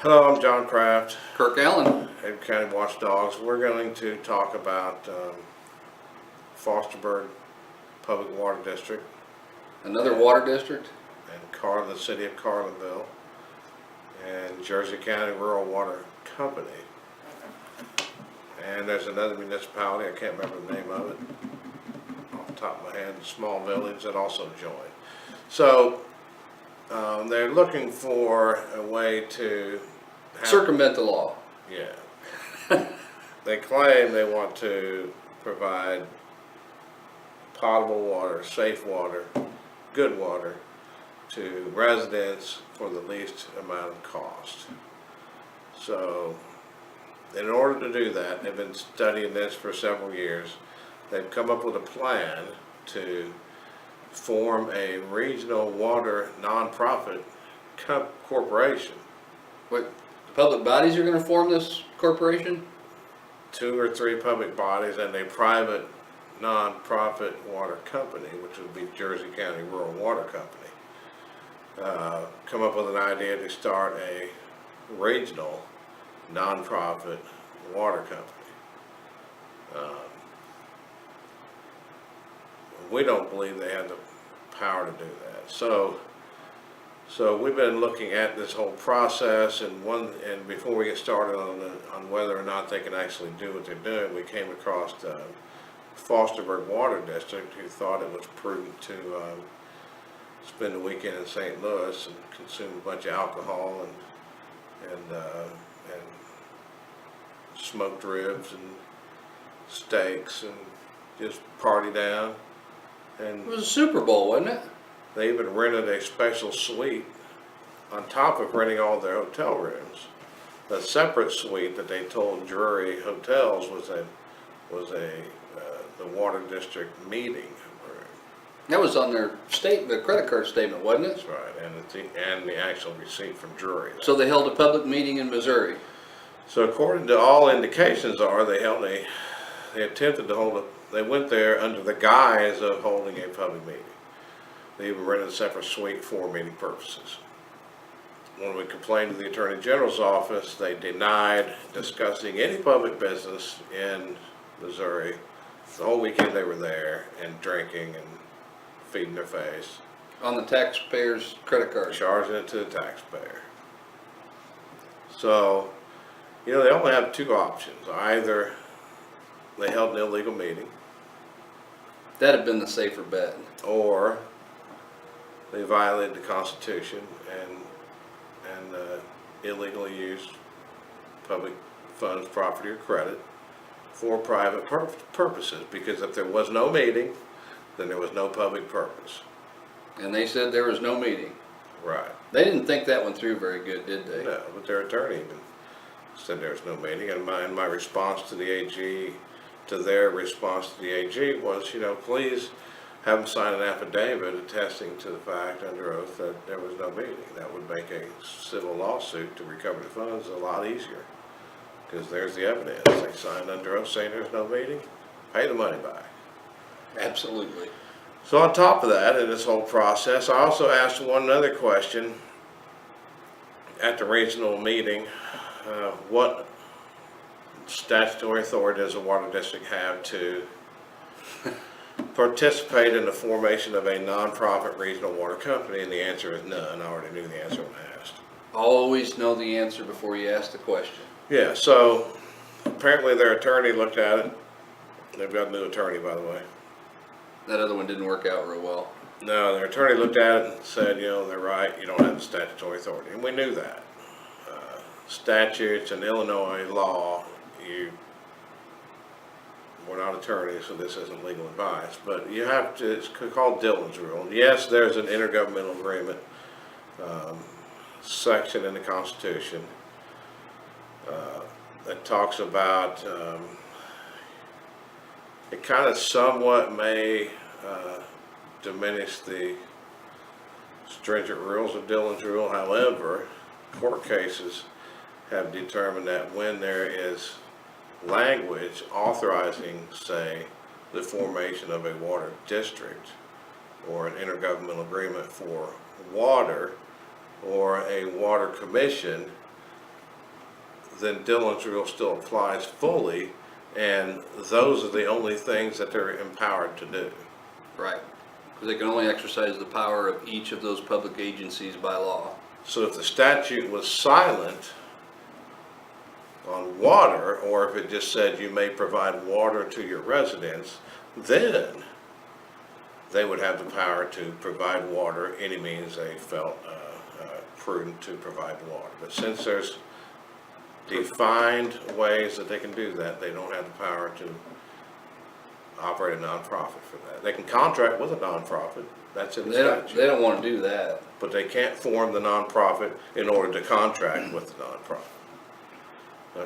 Hello, I'm John Kraft, Kirk Allen. Ed County Watchdogs. We're going to talk about Fosterburg Public Water District Another water district? and the City of Carlinville and Jersey County Rural Water Company. And there's another municipality, I can't remember the name of it off the top of my head, a small village that also joined. So they're looking for a way to Circumvent the law. Yeah. They claim they want to provide potable water, safe water, good water to residents for the least amount of cost. So, in order to do that, they've been studying this for several years. They've come up with a plan to form a regional water nonprofit corporation. What, public bodies are going to form this corporation? 2 or 3 public bodies and a private non-profit water company, which would be Jersey County Rural Water Company, come up with an idea to start a regional non-profit water company. We don't believe they have the power to do that. So we've been looking at this whole process, and before we get started on whether or not they can actually do what they're doing, we came across the Fosterburg Water District, who thought it was prudent to spend the weekend in St. Louis and consume a bunch of alcohol and smoked ribs and steaks and just party down. And It was a Super Bowl, wasn't it? they even rented a special suite on top of renting all their hotel rooms. The separate suite that they told Drury Hotels was the water district meeting room. That was on their the credit card statement, wasn't it? That's right, and the actual receipt from Drury. So they held a public meeting in Missouri. So according to all indications they attempted to they went there under the guise of holding a public meeting. They even rented a separate suite for meeting purposes. When we complained to the Attorney General's office, they denied discussing any public business in Missouri. The whole weekend they were there and drinking and feeding their face, On the taxpayer's credit card. charging it to the taxpayer. So, they only have 2 options. Either they held an illegal meeting, That'd have been the safer bet. or they violated the Constitution and illegally used public funds, property, or credit for private purposes. Because if there was no meeting, then there was no public purpose. And they said there was no meeting. Right. They didn't think that one through very good, did they? No, but their attorney even said there was no meeting. And my response to the AG, to their response to the AG was, please have them sign an affidavit attesting to the fact under oath that there was no meeting. That would make a civil lawsuit to recover the funds a lot easier, because there's the evidence. They signed under oath saying there's no meeting, pay the money back. Absolutely. So on top of that, in this whole process, I also asked one other question at the regional meeting. What statutory authority does a water district have to participate in the formation of a nonprofit regional water company? And the answer is none. I already knew the answer when I asked. Always know the answer before you ask the question. Yeah, so apparently their attorney looked at it. They've got a new attorney, by the way. That other one didn't work out real well. No, their attorney looked at it and said, they're right, you don't have the statutory authority. And we knew that. Statutes and Illinois law, we're not attorneys, so this isn't legal advice, but you have to, it's called Dillon's Rule. And yes, there's an intergovernmental agreement section in the Constitution that talks about, it kind of somewhat may diminish the stringent rules of Dillon's Rule. However, court cases have determined that when there is language authorizing, say, the formation of a water district or an intergovernmental agreement for water or a water commission, then Dillon's rule still applies fully, and those are the only things that they're empowered to do. Right. Because they can only exercise the power of each of those public agencies by law. So if the statute was silent on water, or if it just said you may provide water to your residents, then they would have the power to provide water any means they felt prudent to provide water. But since there's defined ways that they can do that, they don't have the power to operate a nonprofit for that. They can contract with a nonprofit, that's in the statute. They don't want to do that. But they can't form the nonprofit in order to contract with the nonprofit.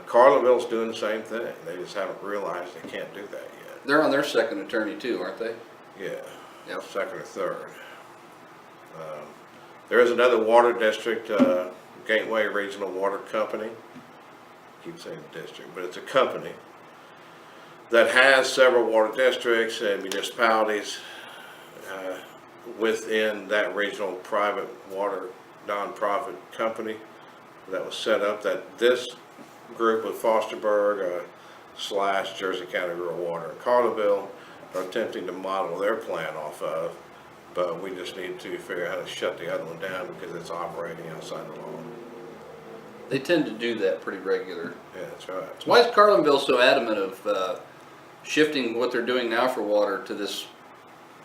Carlinville's doing the same thing. They just haven't realized they can't do that yet. They're on their second attorney too, aren't they? Yeah, Yep. second or third. There is another water district, Gateway Regional Water Company. I keep saying district, but it's a company that has several water districts and municipalities within that regional private water nonprofit company that was set up, that this group of Fosterburg / Jersey County Rural Water and Carlinville are attempting to model their plan off of, but we just need to figure out how to shut the other one down because it's operating outside the law. They tend to do that pretty regular. Yeah, that's right. Why is Carlinville so adamant of shifting what they're doing now for water to this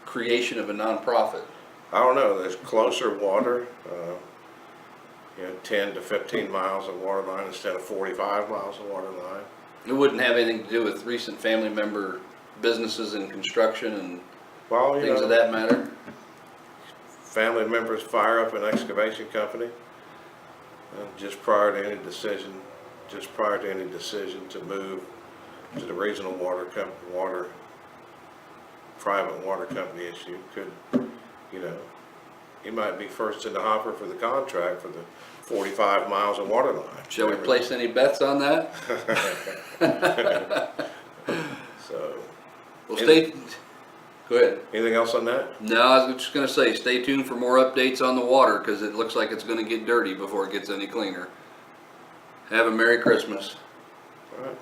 creation of a nonprofit? I don't know, there's closer water, 10 to 15 miles of water line instead of 45 miles of water line. It wouldn't have anything to do with recent family member businesses in construction and Well, things of that matter? family members fire up an excavation company just prior to any decision to move to the regional private water company issue. Could, he might be first in the hopper for the contract for the 45 miles of water line. Shall we place any bets on that? So, Well, go ahead. anything else on that? No, I was just gonna say, stay tuned for more updates on the water, because it looks like it's gonna get dirty before it gets any cleaner. Have a Merry Christmas. All right.